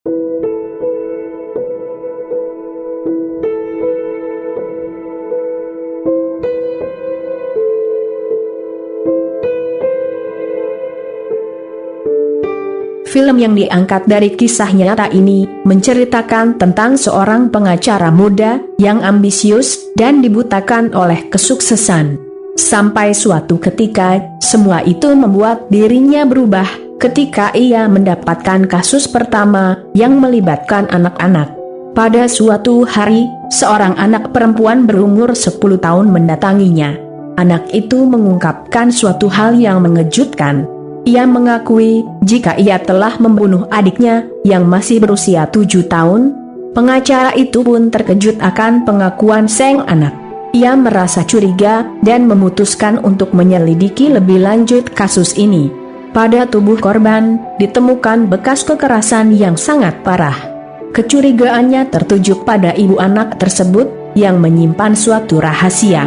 Film yang diangkat dari kisah nyata ini menceritakan tentang seorang pengacara muda yang ambisius dan dibutakan oleh kesuksesan. Sampai suatu ketika, semua itu membuat dirinya berubah ketika ia mendapatkan kasus pertama yang melibatkan anak-anak. Pada suatu hari, seorang anak perempuan berumur 10 tahun mendatanginya. Anak itu mengungkapkan suatu hal yang mengejutkan. Ia mengakui jika ia telah membunuh adiknya yang masih berusia 7 tahun. Pengacara itu pun terkejut akan pengakuan sang anak. Ia merasa curiga dan memutuskan untuk menyelidiki lebih lanjut kasus ini. Pada tubuh korban ditemukan bekas kekerasan yang sangat parah. Kecurigaannya tertuju pada ibu anak tersebut yang menyimpan suatu rahasia.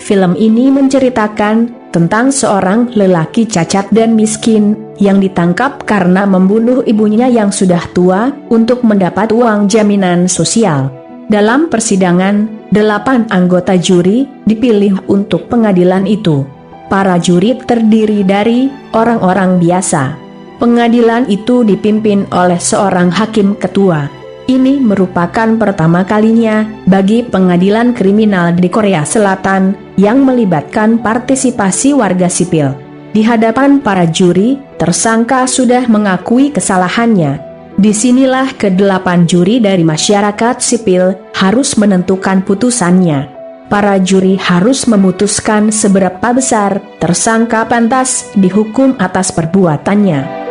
Film ini menceritakan tentang seorang lelaki cacat dan miskin yang ditangkap karena membunuh ibunya yang sudah tua untuk mendapat uang jaminan sosial. Dalam persidangan, 8 anggota juri dipilih untuk pengadilan itu. Para juri terdiri dari orang-orang biasa. Pengadilan itu dipimpin oleh seorang hakim ketua. Ini merupakan pertama kalinya bagi pengadilan kriminal di Korea Selatan yang melibatkan partisipasi warga sipil. Di hadapan para juri, tersangka sudah mengakui kesalahannya. Disinilah ke-8 juri dari masyarakat sipil harus menentukan putusannya. Para juri harus memutuskan seberapa besar tersangka pantas dihukum atas perbuatannya.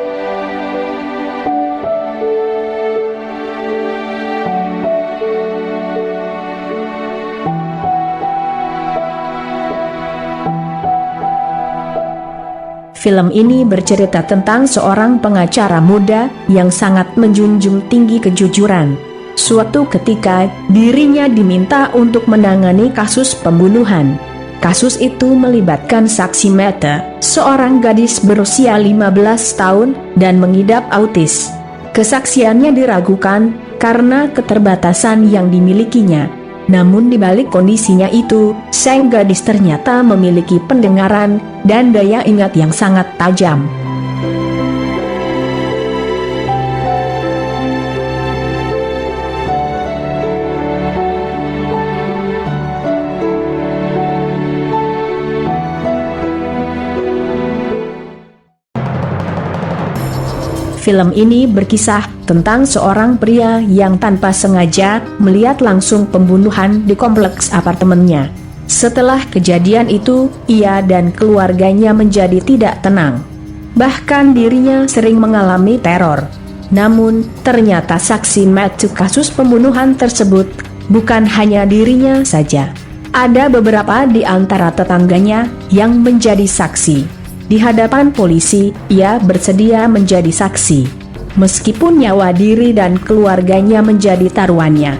Film ini bercerita tentang seorang pengacara muda yang sangat menjunjung tinggi kejujuran. Suatu ketika, dirinya diminta untuk menangani kasus pembunuhan. Kasus itu melibatkan saksi mata, seorang gadis berusia 15 tahun dan mengidap autis. Kesaksiannya diragukan karena keterbatasan yang dimilikinya. Namun di balik kondisinya itu, sang gadis ternyata memiliki pendengaran dan daya ingat yang sangat tajam. Film ini berkisah tentang seorang pria yang tanpa sengaja melihat langsung pembunuhan di kompleks apartemennya. Setelah kejadian itu, ia dan keluarganya menjadi tidak tenang. Bahkan dirinya sering mengalami teror. Namun, ternyata saksi mata kasus pembunuhan tersebut bukan hanya dirinya saja. Ada beberapa di antara tetangganya yang menjadi saksi. Di hadapan polisi, ia bersedia menjadi saksi, meskipun nyawa diri dan keluarganya menjadi taruhannya.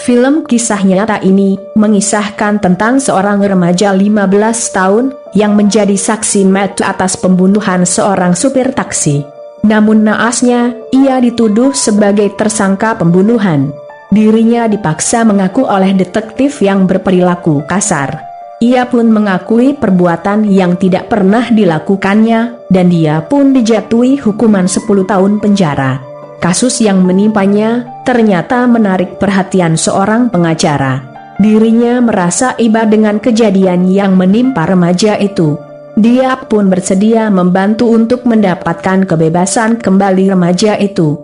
Film kisah nyata ini mengisahkan tentang seorang remaja 15 tahun yang menjadi saksi mata atas pembunuhan seorang supir taksi. Namun naasnya, ia dituduh sebagai tersangka pembunuhan. Dirinya dipaksa mengaku oleh detektif yang berperilaku kasar. Ia pun mengakui perbuatan yang tidak pernah dilakukannya, dan dia pun dijatuhi hukuman 10 tahun penjara. Kasus yang menimpanya ternyata menarik perhatian seorang pengacara. Dirinya merasa iba dengan kejadian yang menimpa remaja itu. Dia pun bersedia membantu untuk mendapatkan kebebasan kembali remaja itu.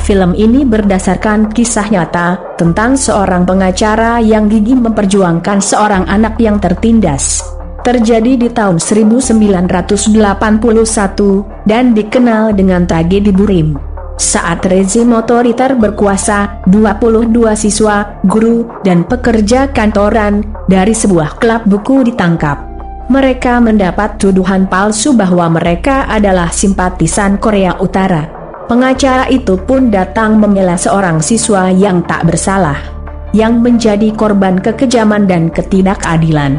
Film ini berdasarkan kisah nyata tentang seorang pengacara yang gigih memperjuangkan seorang anak yang tertindas. Terjadi di tahun 1981 dan dikenal dengan tragedi Burim. Saat rezim otoriter berkuasa, 22 siswa, guru, dan pekerja kantoran dari sebuah klub buku ditangkap. Mereka mendapat tuduhan palsu bahwa mereka adalah simpatisan Korea Utara. Pengacara itu pun datang membela seorang siswa yang tak bersalah, yang menjadi korban kekejaman dan ketidakadilan.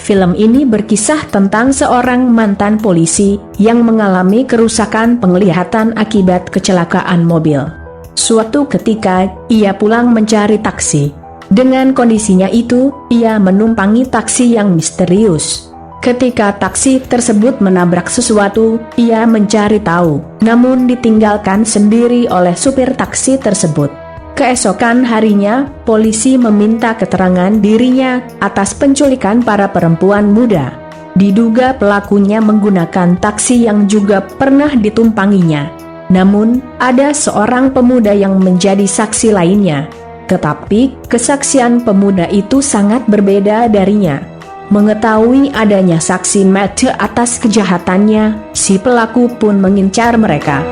Film ini berkisah tentang seorang mantan polisi yang mengalami kerusakan penglihatan akibat kecelakaan mobil. Suatu ketika, ia pulang mencari taksi. Dengan kondisinya itu, ia menumpangi taksi yang misterius. Ketika taksi tersebut menabrak sesuatu, ia mencari tahu, namun ditinggalkan sendiri oleh supir taksi tersebut. Keesokan harinya, polisi meminta keterangan dirinya atas penculikan para perempuan muda. Diduga pelakunya menggunakan taksi yang juga pernah ditumpanginya. Namun, ada seorang pemuda yang menjadi saksi lainnya. Tetapi, kesaksian pemuda itu sangat berbeda darinya. Mengetahui adanya saksi mata atas kejahatannya, si pelaku pun mengincar mereka.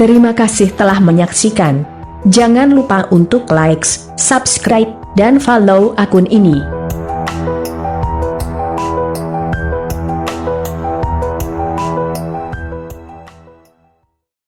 Terima kasih telah menyaksikan. Jangan lupa untuk like, subscribe, dan follow akun ini.